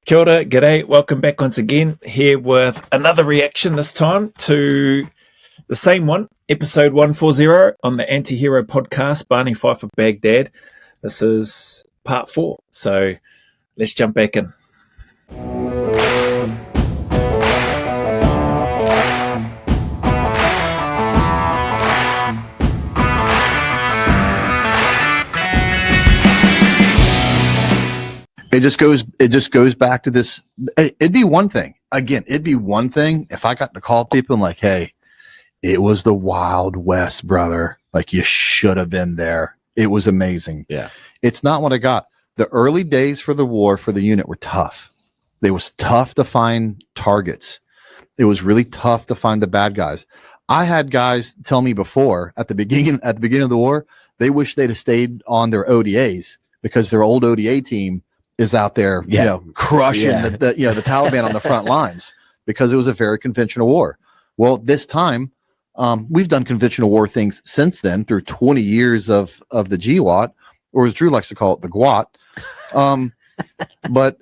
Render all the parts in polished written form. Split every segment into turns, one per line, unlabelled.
Kia ora, g'day, welcome back once again, here with another reaction, this time to the same one, episode 140 on the Anti-Hero podcast, Barney Fife of Baghdad. This is part 4, so let's jump back in.
It just goes back to this. It'd be one thing. Again, it'd be one thing if I got to call people and like, hey, it was the Wild West, brother. Like, you should have been there. It was amazing.
Yeah.
It's not what I got. The early days for the war for the unit were tough. It was tough to find targets. It was really tough to find the bad guys. I had guys tell me before at the beginning of the war, they wish they'd have stayed on their ODAs because their old ODA team is out there, crushing the Taliban on the front lines, because it was a very conventional war. Well, this time, we've done conventional war things since then through 20 years of the GWAT, or as Drew likes to call it, the GWAT. But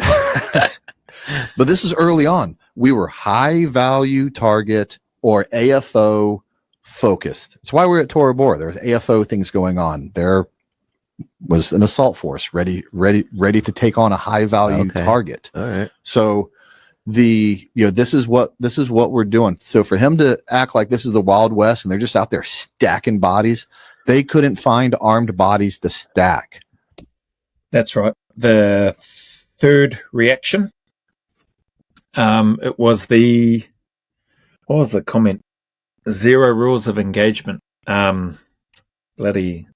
but this is early on. We were high value target or AFO focused. That's why we're at Tora Bora. There's AFO things going on. There was an assault force ready to take on a high value target.
All right.
So this is what we're doing. So for him to act like this is the Wild West and they're just out there stacking bodies, they couldn't find armed bodies to stack.
That's right. The third reaction, it was what was the comment? 0 rules of engagement. Bloody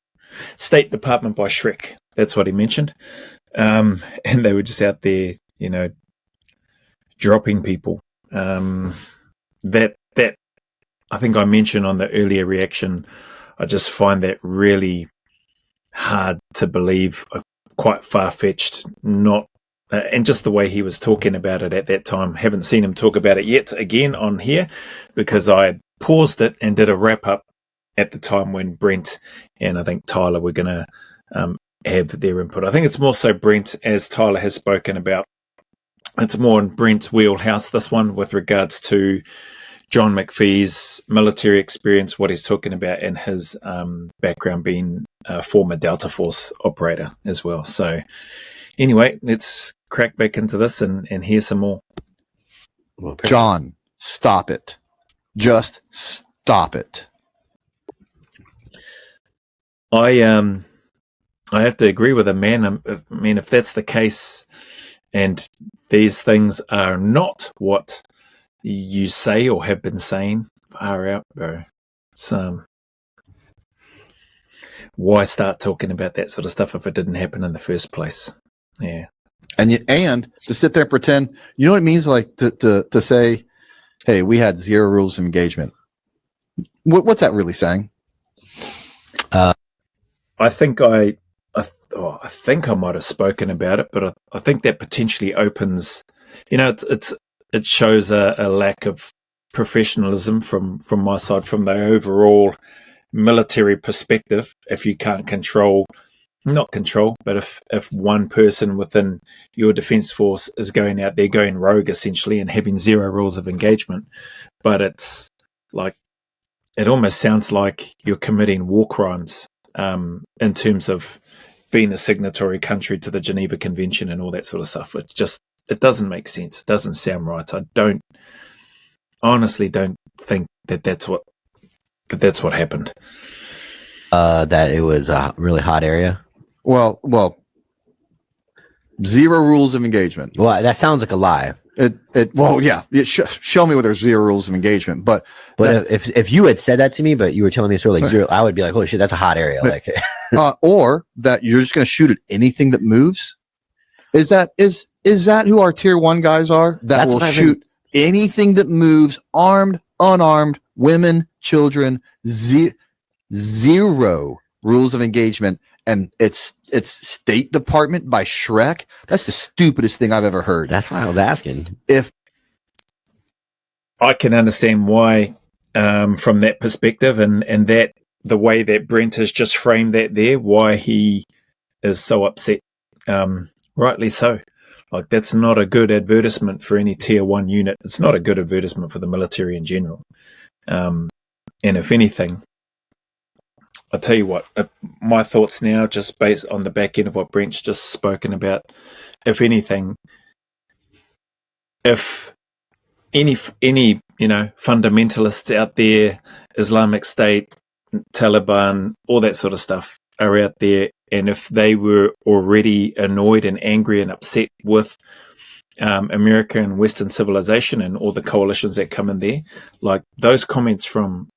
State Department by Shrek. That's what he mentioned. And they were just out there, dropping people. That I think I mentioned on the earlier reaction. I just find that really hard to believe, quite far-fetched, and just the way he was talking about it at that time. Haven't seen him talk about it yet again on here, because I paused it and did a wrap-up at the time when Brent and I think Tyler were going to have their input. I think it's more so Brent, as Tyler has spoken about. It's more in Brent's wheelhouse, this one, with regards to John McPhee's military experience, what he's talking about, and his background being a former Delta Force operator as well. So anyway, let's crack back into this and hear some more.
John, stop it. Just stop it.
I have to agree with him, man. I mean, if that's the case, and these things are not what you say or have been saying, far out, bro. So, why start talking about that sort of stuff if it didn't happen in the first place? Yeah.
And to sit there and pretend, you know what it means, like to say, hey, we had 0 rules of engagement. What's that really saying?
I think I might have spoken about it, but I think that potentially opens, it shows a lack of professionalism from my side, from the overall military perspective. If you can't not control, but if one person within your defense force is going out there going rogue essentially and having 0 rules of engagement, but it's like, it almost sounds like you're committing war crimes. In terms of being a signatory country to the Geneva Convention and all that sort of stuff. It doesn't make sense. It doesn't sound right. I honestly don't think that's what happened.
That it was a really hot area.
Well, 0 rules of engagement.
Well, that sounds like a lie.
Show me where there's 0 rules of engagement. But
if you had said that to me, but you were telling me it's really like 0, I would be like, holy shit, that's a hot area. Like,
or that you're just going to shoot at anything that moves. Is that who our tier 1 guys are? That will shoot anything that moves, armed, unarmed, women, children. 0 rules of engagement. And it's State Department by Shrek. That's the stupidest thing I've ever heard.
That's why I was asking.
If I can understand why, from that perspective, and that the way that Brent has just framed that there, why he is so upset. Rightly so. Like, that's not a good advertisement for any tier 1 unit. It's not a good advertisement for the military in general. And if anything, I'll tell you what, my thoughts now, just based on the back end of what Brent's just spoken about, if anything, if any fundamentalists out there, Islamic State, Taliban, all that sort of stuff are out there, and if they were already annoyed and angry and upset with America and Western civilization and all the coalitions that come in there, like those comments from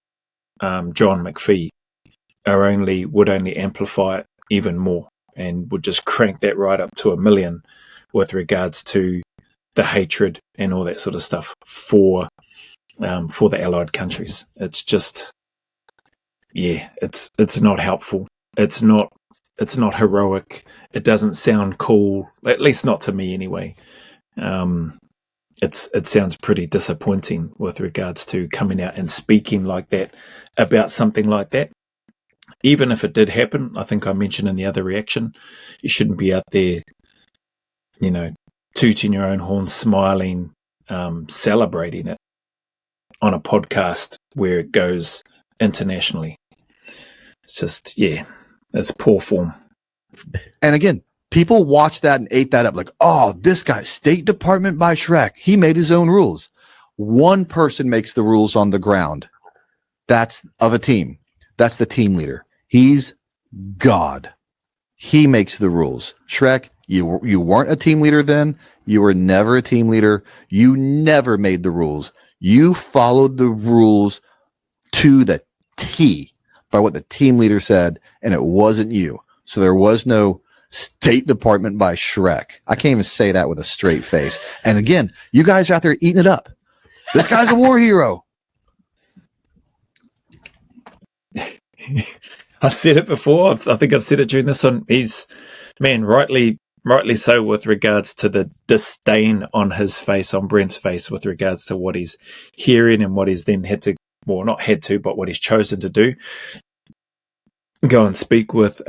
John McPhee would only amplify it even more and would just crank that right up to 1 million with regards to the hatred and all that sort of stuff for the allied countries. It's just, it's not helpful. It's not heroic. It doesn't sound cool, at least not to me anyway. It sounds pretty disappointing with regards to coming out and speaking like that about something like that. Even if it did happen, I think I mentioned in the other reaction, you shouldn't be out there, tooting your own horn, smiling, celebrating it on a podcast where it goes internationally. It's just, it's poor form.
And again, people watched that and ate that up like, oh, this guy, State Department by Shrek. He made his own rules. One person makes the rules on the ground. That's of a team. That's the team leader. He's God. He makes the rules. Shrek, you weren't a team leader then. You were never a team leader. You never made the rules. You followed the rules to the T by what the team leader said, and it wasn't you. So there was no State Department by Shrek. I can't even say that with a straight face. And again, you guys are out there eating it up. This guy's a war hero.
I've said it before. I think I've said it during this one. He's, rightly so, with regards to the disdain on his face, on Brent's face, with regards to what he's hearing and what he's then what he's chosen to do. Go and speak with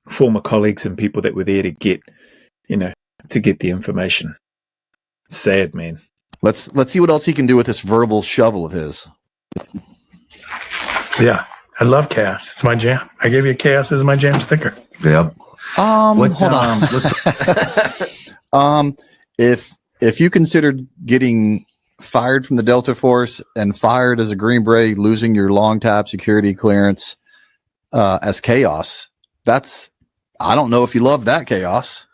former colleagues and people that were there to get the information. Sad, man.
Let's see what else he can do with this verbal shovel of his.
Yeah, I love chaos. It's my jam. I gave you chaos as my jam sticker.
Yep.
Hold on. If you considered getting fired from the Delta Force and fired as a Green Beret, losing your long tap security clearance as chaos, I don't know if you love that chaos.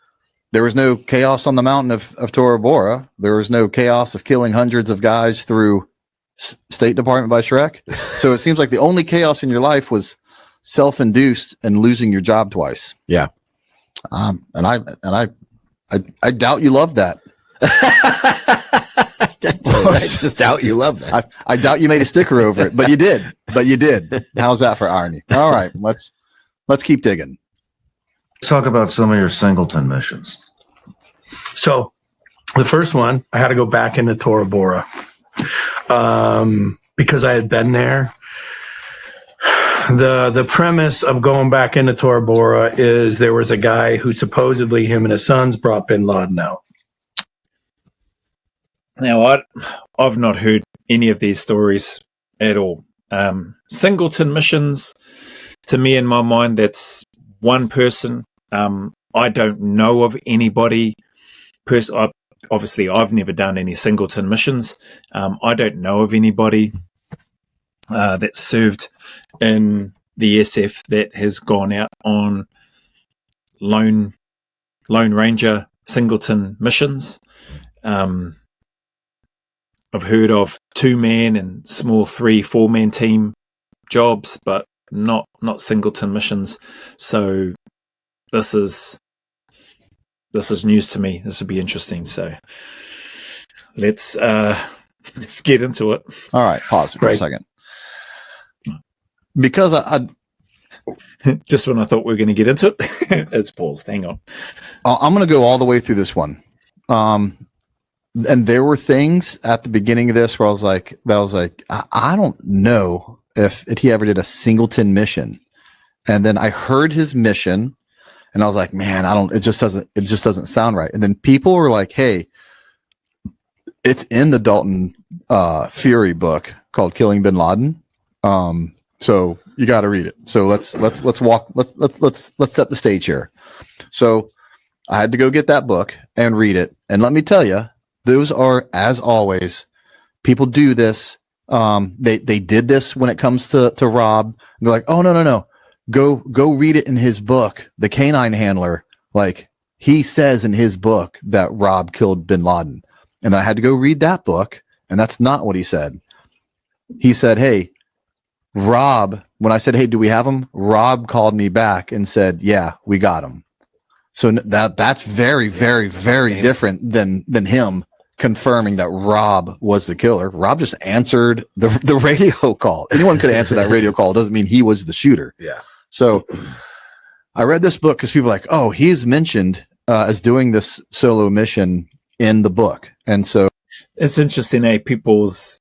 There was no chaos on the mountain of Tora Bora. There was no chaos of killing hundreds of guys through State Department by Shrek. So it seems like the only chaos in your life was self-induced and losing your job twice.
Yeah.
And I doubt you love that.
I just doubt you love that.
I doubt you made a sticker over it, but you did. How's that for irony? All right, let's keep digging.
Let's talk about some of your Singleton missions.
So the first one, I had to go back into Tora Bora because I had been there. The premise of going back into Tora Bora is there was a guy who supposedly him and his sons brought bin Laden out.
Now, I've not heard any of these stories at all. Singleton missions, to me, in my mind, that's one person. I don't know of anybody. Obviously, I've never done any Singleton missions. I don't know of anybody that served in the SF that has gone out on Lone Ranger Singleton missions. I've heard of 2-man and small 3-4-man team jobs, but not Singleton missions. So this is news to me. This will be interesting. So let's get into it.
All right, pause for a second. Because I
just when I thought we were going to get into it, it's paused. Hang on.
I'm going to go all the way through this one. And there were things at the beginning of this where I was like, I don't know if he ever did a Singleton mission. And then I heard his mission, And I was like, man, it just doesn't sound right. And then people were like, hey, it's in the Dalton Fury book called Killing Bin Laden. So you got to read it. So let's set the stage here. So I had to go get that book and read it. And let me tell you, those are, as always, people do this. They did this when it comes to Rob. They're like, oh, no. Go read it in his book. The Canine Handler, like he says in his book that Rob killed bin Laden. And I had to go read that book. And that's not what he said. He said, hey, Rob, when I said, hey, do we have him? Rob called me back and said, yeah, we got him. So that's very, very, very different than him confirming that Rob was the killer. Rob just answered the radio call. Anyone could answer that radio call. It doesn't mean he was the shooter.
Yeah.
So I read this book because people are like, oh, he's mentioned as doing this solo mission in the book. And so
it's interesting, people's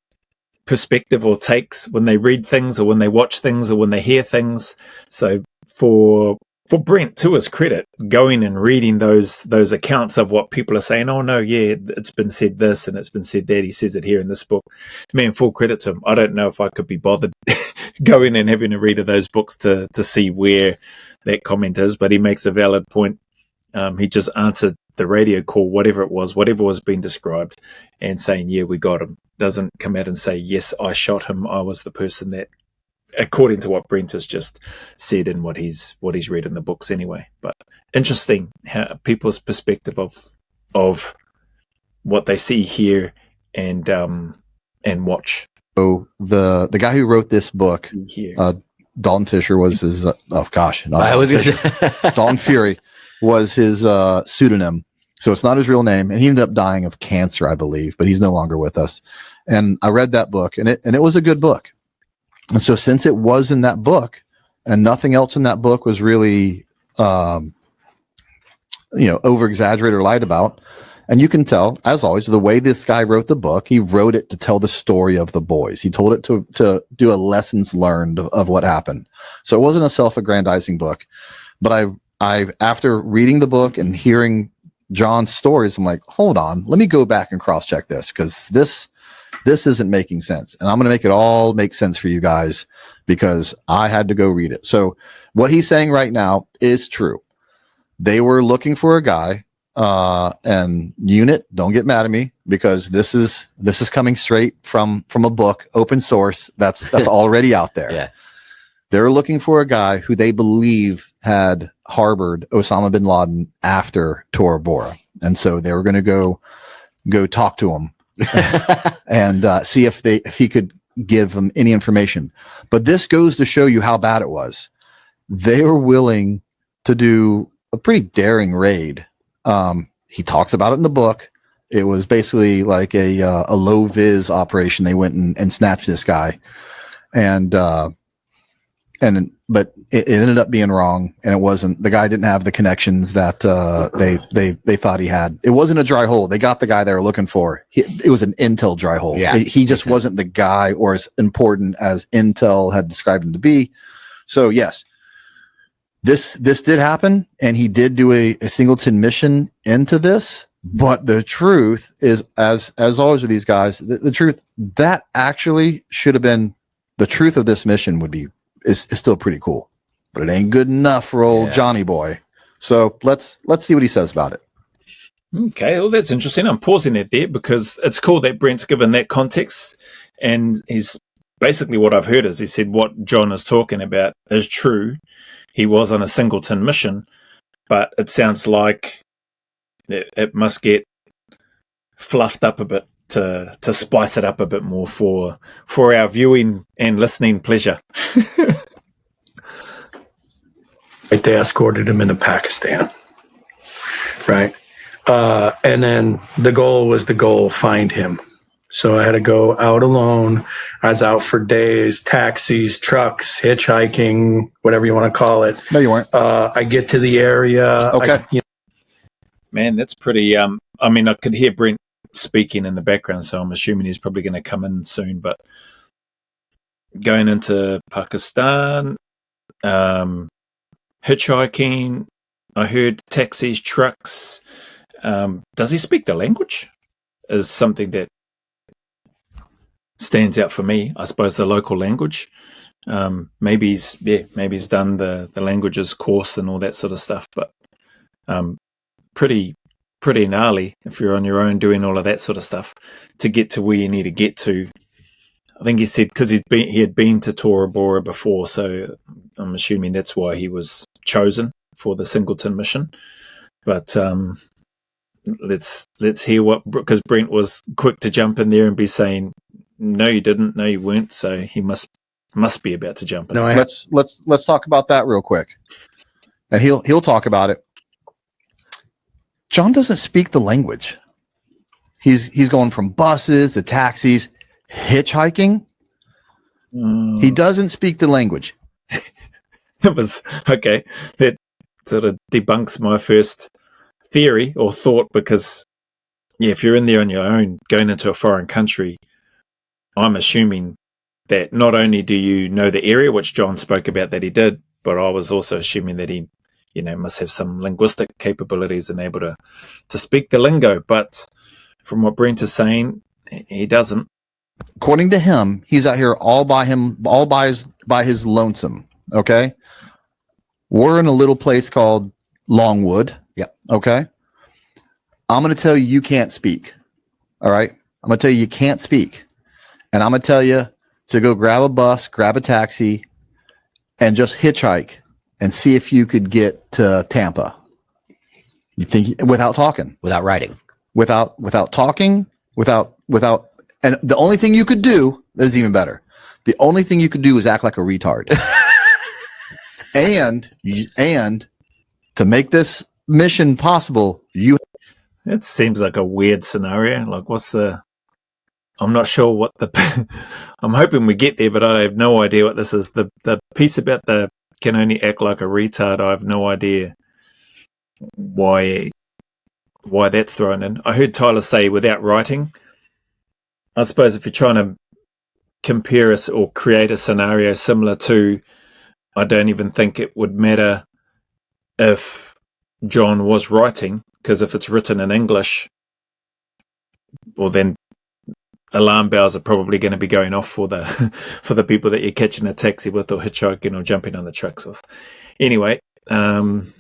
perspective or takes when they read things or when they watch things or when they hear things. So for Brent, to his credit, going and reading those accounts of what people are saying, oh no, yeah, it's been said this and it's been said that, he says it here in this book. Man, full credit to him. I don't know if I could be bothered going and having a read of those books to see where that comment is, but he makes a valid point. He just answered the radio call, whatever was being described, and saying, yeah, we got him. Doesn't come out and say, yes, I shot him. I was the person that, according to what Brent has just said and what he's read in the books anyway. But interesting how people's perspective of what they see, hear, and watch.
So the guy who wrote this book, Dalton Fisher was his. Dalton Fury was his pseudonym. So it's not his real name, and he ended up dying of cancer, I believe, but he's no longer with us. And I read that book, and it was a good book. And so since it was in that book, and nothing else in that book was really, over exaggerated or lied about, and you can tell, as always, the way this guy wrote the book, he wrote it to tell the story of the boys. He told it to do a lessons learned of what happened. So it wasn't a self-aggrandizing book. But I after reading the book and hearing John's stories, I'm like, hold on, let me go back and cross-check this, because this isn't making sense. And I'm going to make it all make sense for you guys because I had to go read it. So what he's saying right now is true. They were looking for a guy, and unit, don't get mad at me because this is coming straight from a book, open source. That's already out there.
Yeah.
They're looking for a guy who they believe had harbored Osama bin Laden after Tora Bora. And so they were going to go talk to him and see if he could give them any information. But this goes to show you how bad it was. They were willing to do a pretty daring raid. He talks about it in the book. It was basically like a low vis operation. They went and snatched this guy, but it ended up being wrong, and it wasn't. The guy didn't have the connections that they thought he had. It wasn't a dry hole. They got the guy they were looking for. It was an intel dry hole.
Yeah,
he just wasn't the guy or as important as intel had described him to be. So yes, this did happen, and he did do a Singleton mission into this. But the truth is, as always with these guys, the truth that actually should have been the truth of this mission is still pretty cool, but it ain't good enough for old Johnny boy. So let's see what he says about it.
Okay, well, that's interesting. I'm pausing it there because it's cool that Brent's given that context, and he's basically what I've heard is he said what John is talking about is true. He was on a Singleton mission, but it sounds like it must get fluffed up a bit to spice it up a bit more for our viewing and listening pleasure.
Like they escorted him into Pakistan, right? And then the goal was find him. So I had to go out alone. I was out for days, taxis, trucks, hitchhiking, whatever you want to call it.
No, you weren't.
I get to the area.
Okay.
Man, that's pretty. I mean, I could hear Brent speaking in the background, so I'm assuming he's probably going to come in soon. But going into Pakistan, hitchhiking, I heard taxis, trucks. Does he speak the language? Is something that stands out for me. I suppose the local language. Maybe he's done the languages course and all that sort of stuff. But pretty gnarly if you're on your own doing all of that sort of stuff to get to where you need to get to. I think he said because he had been to Tora Bora before, so I'm assuming that's why he was chosen for the Singleton mission. But let's hear what, because Brent was quick to jump in there and be saying, "No, you didn't. No, you weren't." So he must be about to jump in.
No, let's talk about that real quick, and he'll talk about it. John doesn't speak the language. He's going from buses to taxis, hitchhiking. He doesn't speak the language.
It was okay. That sort of debunks my first theory or thought, because if you're in there on your own going into a foreign country, I'm assuming that not only do you know the area, which John spoke about that he did, but I was also assuming that he must have some linguistic capabilities and able to speak the lingo. But from what Brent is saying, he doesn't.
According to him, he's out here all by his lonesome. Okay. We're in a little place called Longwood.
Yeah.
Okay. I'm going to tell you can't speak. All right. I'm going to tell you can't speak. And I'm going to tell you to go grab a bus, grab a taxi, and just hitchhike and see if you could get to Tampa. You think without talking,
Without writing.
without talking, without, and the only thing you could do is even better. The only thing you could do is act like a retard. and to make this mission possible,
It seems like a weird scenario. Like, I'm not sure what I'm hoping we get there, but I have no idea what this is. The piece about the can only act like a retard, I have no idea why that's thrown in. I heard Tyler say without writing. I suppose if you're trying to compare us or create a scenario similar to, I don't even think it would matter if John was writing, because if it's written in English, well then alarm bells are probably going to be going off for the people that you're catching a taxi with or hitchhiking or jumping on the trucks with. Anyway, that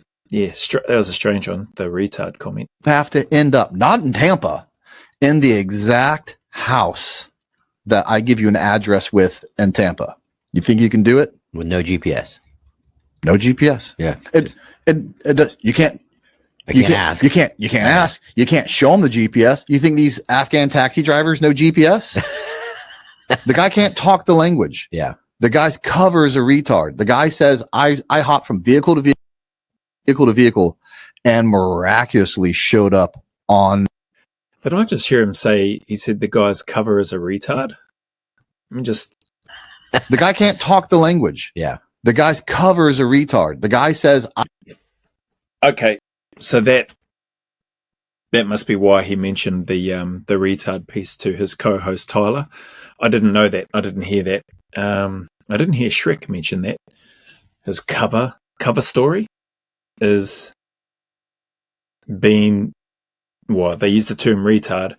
was a strange one, the retard comment.
have to end up not in Tampa, in the exact house that I give you an address with in Tampa. You think you can do it?
With no GPS.
No GPS.
Yeah.
You can't.
I can't ask.
You can't ask. You can't show them the GPS. You think these Afghan taxi drivers know GPS? The guy can't talk the language.
Yeah.
The guy's cover is a retard. The guy says, I hop from vehicle to vehicle and miraculously showed up on.
Did I just hear him say, he said the guy's cover is a retard? I mean, just...
The guy can't talk the language.
Yeah.
The guy's cover is a retard. The guy says,
Okay, so that must be why he mentioned the retard piece to his co-host Tyler. I didn't know that. I didn't hear that. I didn't hear Shrek mention that. His cover story is being, well, they use the term retard,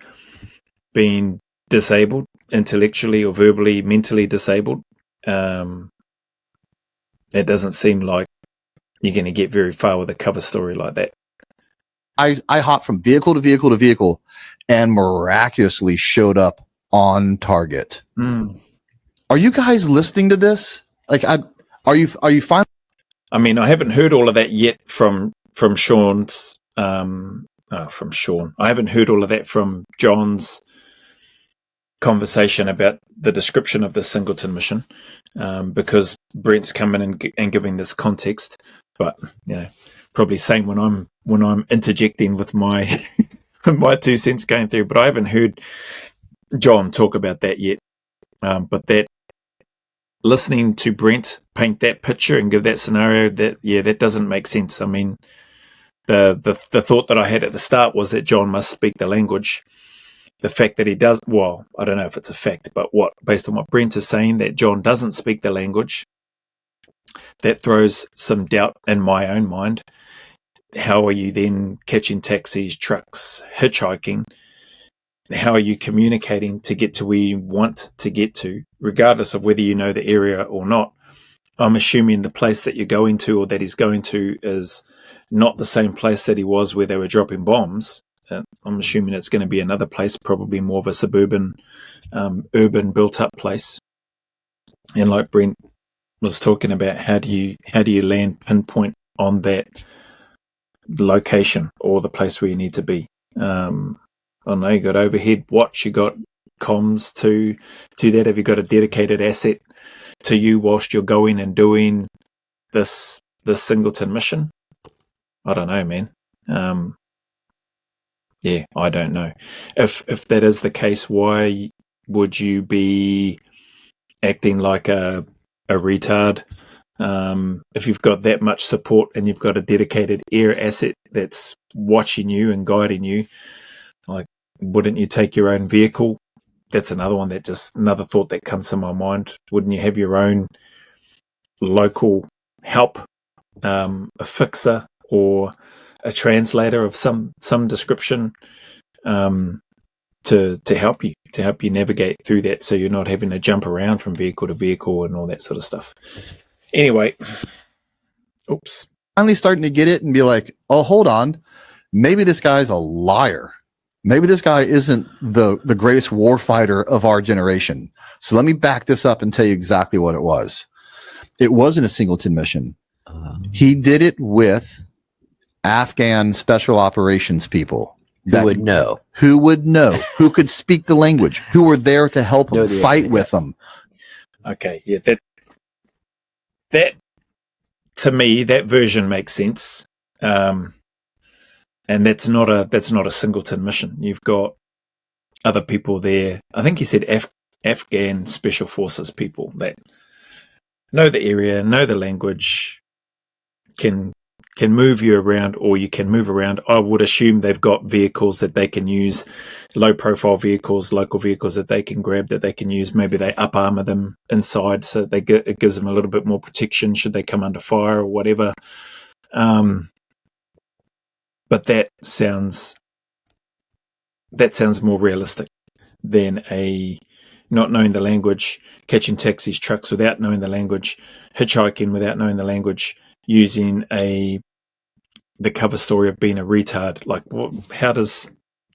being disabled, intellectually or verbally, mentally disabled. It doesn't seem like you're going to get very far with a cover story like that.
I hopped from vehicle to vehicle to vehicle and miraculously showed up on target. Are you guys listening to this? Like, are you fine?
I mean, I haven't heard all of that yet from Sean's, from Sean. I haven't heard all of that from John's conversation about the description of the Singleton mission, because Brent's coming and giving this context. But probably same when I'm interjecting with my my 2 cents going through. But I haven't heard John talk about that yet. But that, listening to Brent paint that picture and give that scenario, that doesn't make sense. I mean, the thought that I had at the start was that John must speak the language. The fact that he does, well, I don't know if it's a fact, but based on what Brent is saying, that John doesn't speak the language, that throws some doubt in my own mind. how are you then catching taxis, trucks, hitchhiking? How are you communicating to get to where you want to get to, regardless of whether you know the area or not? I'm assuming the place that you're going to or that he's going to is not the same place that he was where they were dropping bombs. I'm assuming it's going to be another place, probably more of a suburban, urban built-up place. And like Brent was talking about, how do you land pinpoint on that location or the place where you need to be? I don't know, you got overhead watch, you got comms to that. Have you got a dedicated asset to you whilst you're going and doing this Singleton mission? I don't know, man. Yeah, I don't know. If that is the case, why would you be acting like a retard? If you've got that much support and you've got a dedicated air asset that's watching you and guiding you, like, wouldn't you take your own vehicle? That's another one another thought that comes to my mind. Wouldn't you have your own local help, a fixer or a translator of some description, to help you navigate through that, so you're not having to jump around from vehicle to vehicle and all that sort of stuff. Anyway, oops.
Finally starting to get it and be like, oh, hold on, maybe this guy's a liar. Maybe this guy isn't the greatest war fighter of our generation. So let me back this up and tell you exactly what it was. It wasn't a Singleton mission. He did it with Afghan special operations people.
Who would know,
who could speak the language, who were there to help him, fight with them.
Okay, yeah, that to me, that version makes sense. And that's not a Singleton mission. You've got other people there. I think he said Afghan special forces people that know the area, know the language, can move you around, or you can move around. I would assume they've got vehicles that they can use, low-profile vehicles, local vehicles that they can grab, that they can use. Maybe they up-armor them inside, so it gives them a little bit more protection should they come under fire or whatever. But that sounds more realistic than a not knowing the language, catching taxis, trucks without knowing the language, hitchhiking without knowing the language, using the cover story of being a retard. Like,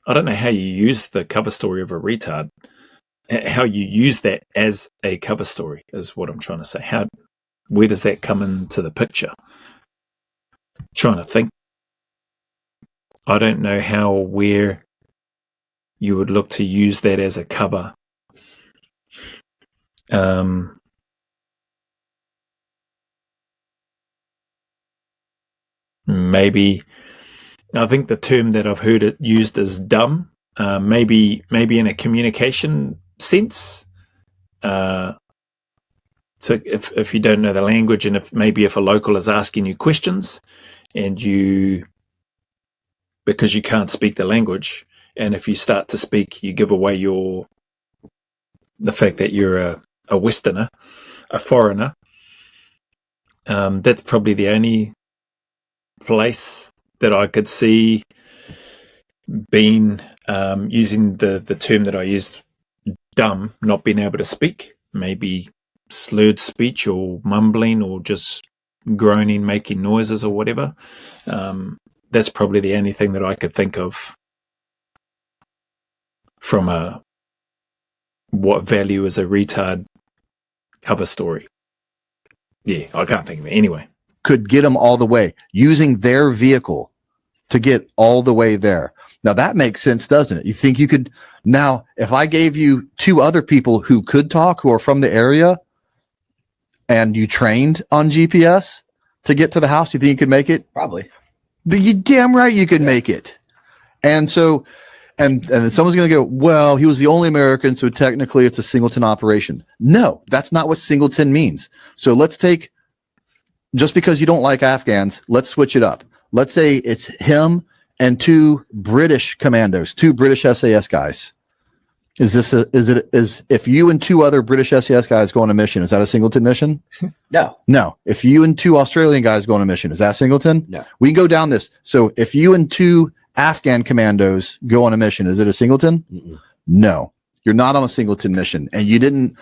I don't know how you use the cover story of a retard, how you use that as a cover story is what I'm trying to say. Where does that come into the picture? Trying to think. I don't know how or where you would look to use that as a cover. Maybe, I think the term that I've heard it used is dumb. Maybe in a communication sense. So if you don't know the language, and if a local is asking you questions, and because you can't speak the language, and if you start to speak, you give away the fact that you're a Westerner, a foreigner. That's probably the only place that I could see being using the term that I used, dumb, not being able to speak, maybe slurred speech or mumbling or just groaning, making noises or whatever. That's probably the only thing that I could think of from what value is a retard cover story. Yeah, I can't think of it. Anyway.
Could get them all the way using their vehicle to get all the way there. Now that makes sense, doesn't it? You think you could, now if I gave you two other people who could talk, who are from the area, and you trained on GPS to get to the house, you think you could make it?
Probably.
But you damn right you could make it. And so, and then someone's going to go, well, he was the only American, so technically it's a Singleton operation. No, that's not what Singleton means. So let's take, just because you don't like Afghans, let's switch it up. Let's say it's him and two British commandos, two British SAS guys. Is if you and 2 other British SAS guys go on a mission, is that a Singleton mission?
No.
No. If you and 2 Australian guys go on a mission, is that Singleton?
No.
We can go down this. So if you and 2 Afghan commandos go on a mission, is it a Singleton?
Mm-mm.
No. You're not on a Singleton mission, and you didn't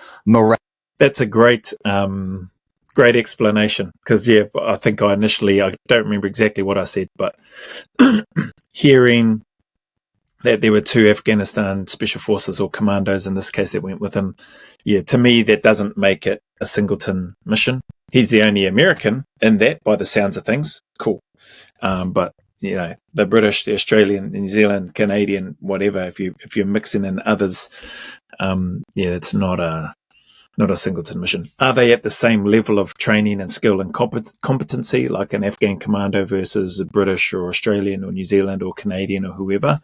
That's a great explanation, because I think I don't remember exactly what I said, but hearing that there were 2 Afghanistan special forces or commandos in this case that went with him, to me that doesn't make it a Singleton mission. He's the only American in that, by the sounds of things. Cool. But the British, the Australian, the New Zealand, Canadian, whatever, if you're mixing in others, it's not a Singleton mission. Are they at the same level of training and skill and competency, like an Afghan commando versus a British or Australian or New Zealand or Canadian or whoever?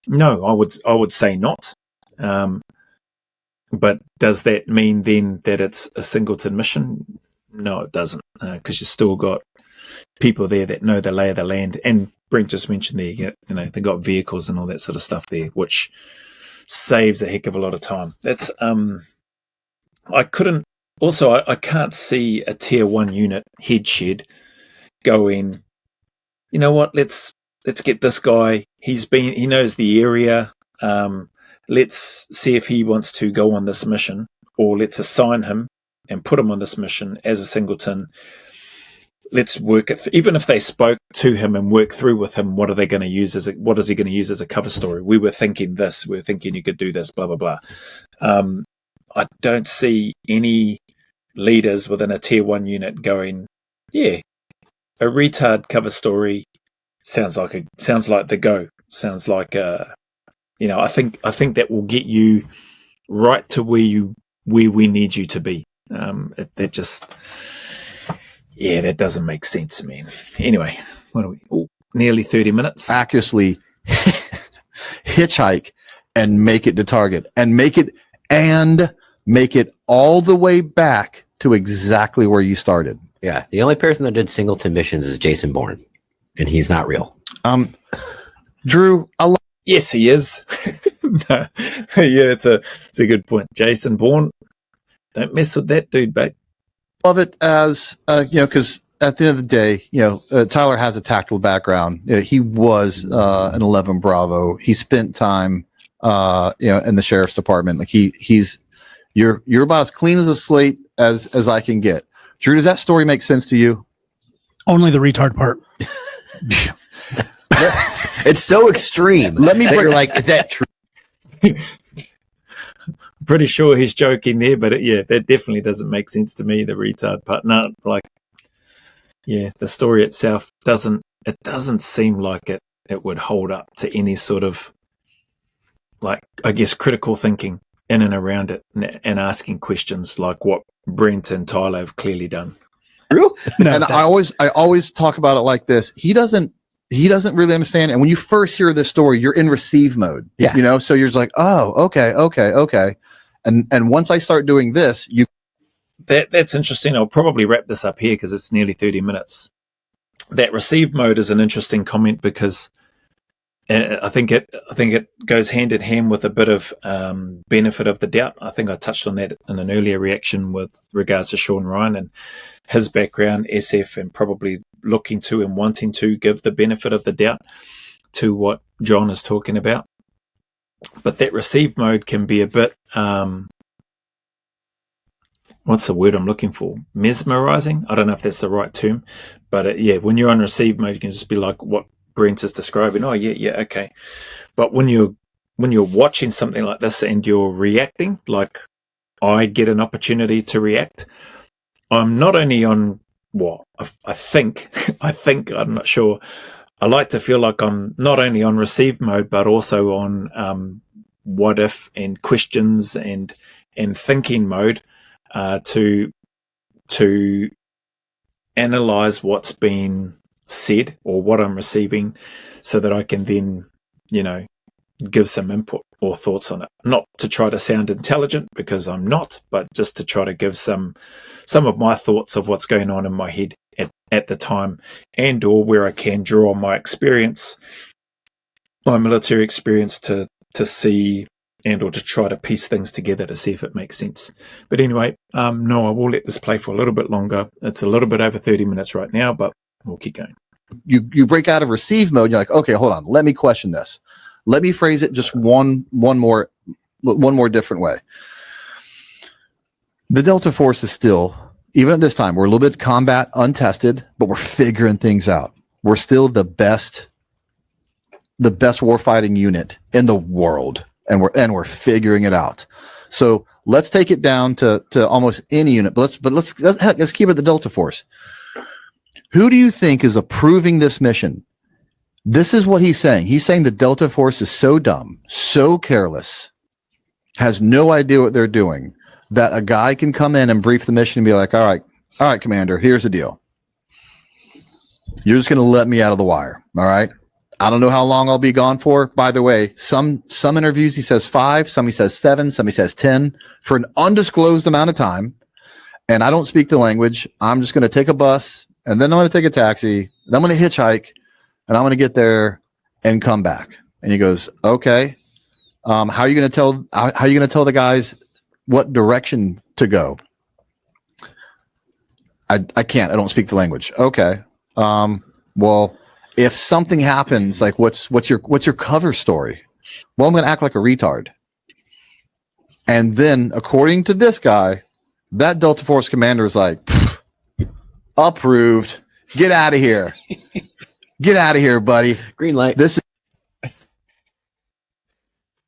No, I would say not. But does that mean then that it's a Singleton mission? No, it doesn't, because you've still got people there that know the lay of the land. And Brent just mentioned there, they got vehicles and all that sort of stuff there, which saves a heck of a lot of time. That's I can't see a tier 1 unit head shed going, you know what, let's get this guy. He knows the area. Let's see if he wants to go on this mission, or let's assign him and put him on this mission as a Singleton. Let's work it. Even if they spoke to him and work through with him, what is he going to use as a cover story? We were thinking this. We were thinking you could do this. Blah blah blah. I don't see any leaders within a tier 1 unit going, a retard cover story sounds like the go. Sounds like I think that will get you right to where we need you to be. That doesn't make sense, man. Anyway, what are we? Nearly 30 minutes.
Accurately hitchhike and make it to target, and make it all the way back to exactly where you started.
Yeah. The only person that did Singleton missions is Jason Bourne, and he's not real.
Drew,
yes, he is. No. Yeah, it's a good point. Jason Bourne, don't mess with that dude, babe.
Love it as because at the end of the day, Tyler has a tactical background. He was an 11 Bravo. He spent time in the sheriff's department. Like you're about as clean as a slate as I can get. Drew, does that story make sense to you?
Only the retard part.
It's so extreme. Let me you're like, is that true?
Pretty sure he's joking there, but that definitely doesn't make sense to me, the retard part. No, the story itself doesn't seem like it would hold up to any sort of, critical thinking in and around it, and asking questions like what Brent and Tyler have clearly done.
No,
and I always talk about it like this. He doesn't really understand. And when you first hear this story, you're in receive mode.
Yeah.
So you're just like, oh, okay. And once I start doing this,
that's interesting. I'll probably wrap this up here because it's nearly 30 minutes. That receive mode is an interesting comment because I think it goes hand in hand with a bit of benefit of the doubt. I think I touched on that in an earlier reaction with regards to Sean Ryan and his background, SF, and probably looking to and wanting to give the benefit of the doubt to what John is talking about. But that receive mode can be a bit, what's the word I'm looking for? Mesmerizing? I don't know if that's the right term. But when you're on receive mode, you can just be like what Brent is describing. Oh, yeah, okay. But when you're watching something like this and you're reacting, like I get an opportunity to react, I'm not only on I think, I'm not sure. I like to feel like I'm not only on receive mode, but also on what if and questions and thinking mode to analyze what's been said or what I'm receiving, so that I can then, give some input or thoughts on it. Not to try to sound intelligent, because I'm not, but just to try to give some of my thoughts of what's going on in my head at the time, and or where I can draw on my experience, my military experience, to see and or to try to piece things together to see if it makes sense. But anyway, no, I will let this play for a little bit longer. It's a little bit over 30 minutes right now, but we'll keep going.
You break out of receive mode. You're like, okay, hold on. Let me question this. Let me phrase it just one more different way. The Delta Force is still, even at this time, we're a little bit combat untested, but we're figuring things out. We're still the best warfighting unit in the world, and we're figuring it out. So let's take it down to almost any unit, but let's keep it the Delta Force. Who do you think is approving this mission? This is what he's saying. He's saying the Delta Force is so dumb, so careless, has no idea what they're doing, that a guy can come in and brief the mission and be like, all right, Commander, here's the deal. You're just going to let me out of the wire. All right. I don't know how long I'll be gone for. By the way, some interviews he says 5, some he says 7, some he says 10 for an undisclosed amount of time. And I don't speak the language. I'm just going to take a bus, and then I'm going to take a taxi, and I'm going to hitchhike, and I'm going to get there and come back. And he goes, okay. How are you going to tell the guys what direction to go? I can't. I don't speak the language. Okay. Well, if something happens, like what's your cover story? Well, I'm going to act like a retard. And then, according to this guy, that Delta Force commander is like, approved. Get out of here. Get out of here, buddy.
Green light.
This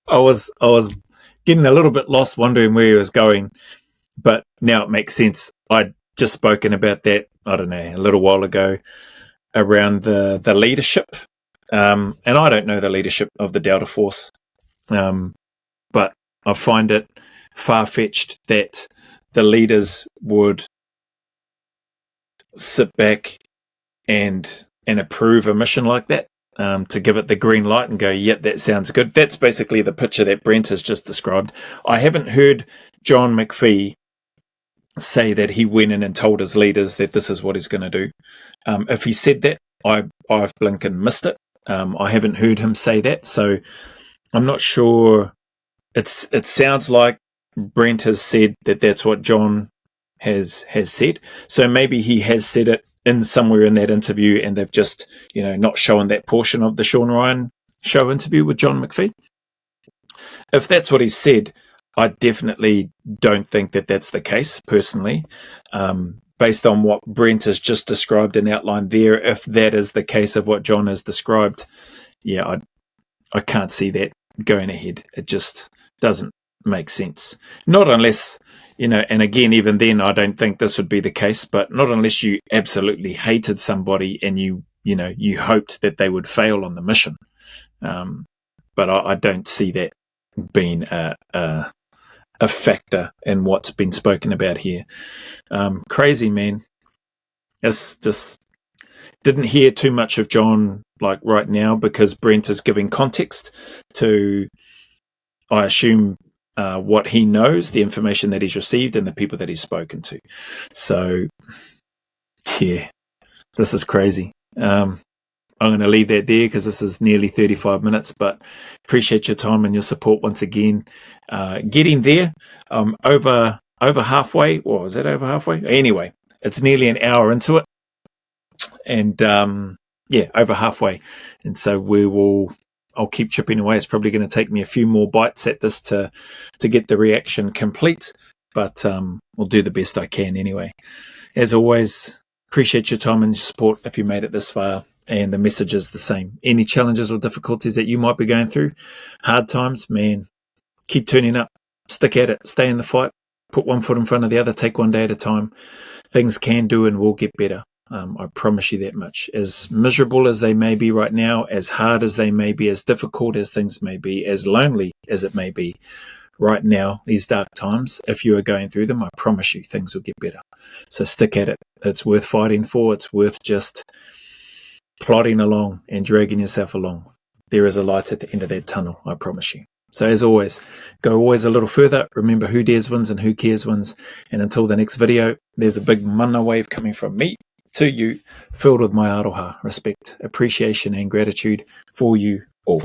I was getting a little bit lost, wondering where he was going, but now it makes sense. I'd just spoken about that, I don't know, a little while ago around the leadership. And I don't know the leadership of the Delta Force, but I find it far-fetched that the leaders would sit back and approve a mission like that, to give it the green light and go, yep, that sounds good. That's basically the picture that Brent has just described. I haven't heard John McPhee say that he went in and told his leaders that this is what he's going to do. If he said that, I've blinking missed it. I haven't heard him say that, so I'm not sure. It sounds like Brent has said that that's what John has said. So maybe he has said it in somewhere in that interview, and they've just, not shown that portion of the Sean Ryan show interview with John McPhee. If that's what he said, I definitely don't think that that's the case, personally. Based on what Brent has just described and outlined there, if that is the case of what John has described, yeah, I can't see that going ahead. It just doesn't make sense. Not unless, and again, even then, I don't think this would be the case, but not unless you absolutely hated somebody and you hoped that they would fail on the mission. But I don't see that being a factor in what's been spoken about here. Crazy, man. It's just didn't hear too much of John like right now because Brent is giving context to, I assume, what he knows, the information that he's received, and the people that he's spoken to. So, yeah, this is crazy. I'm going to leave that there because this is nearly 35 minutes, but appreciate your time and your support once again. Getting there, over halfway, or is that over halfway? Anyway, it's nearly an hour into it, and over halfway. And so I'll keep chipping away. It's probably going to take me a few more bites at this to get the reaction complete, but we'll do the best I can anyway. As always, appreciate your time and your support if you made it this far, and the message is the same. Any challenges or difficulties that you might be going through, hard times, man, keep turning up, stick at it, stay in the fight, put one foot in front of the other, take one day at a time. Things can do and will get better. I promise you that much. As miserable as they may be right now, as hard as they may be, as difficult as things may be, as lonely as it may be right now, these dark times, if you are going through them, I promise you things will get better. So stick at it. It's worth fighting for. It's worth just plodding along and dragging yourself along. There is a light at the end of that tunnel, I promise you. So as always, go always a little further. Remember, who dares wins and who cares wins. And until the next video, there's a big mana wave coming from me to you, filled with my aroha, respect, appreciation, and gratitude for you all.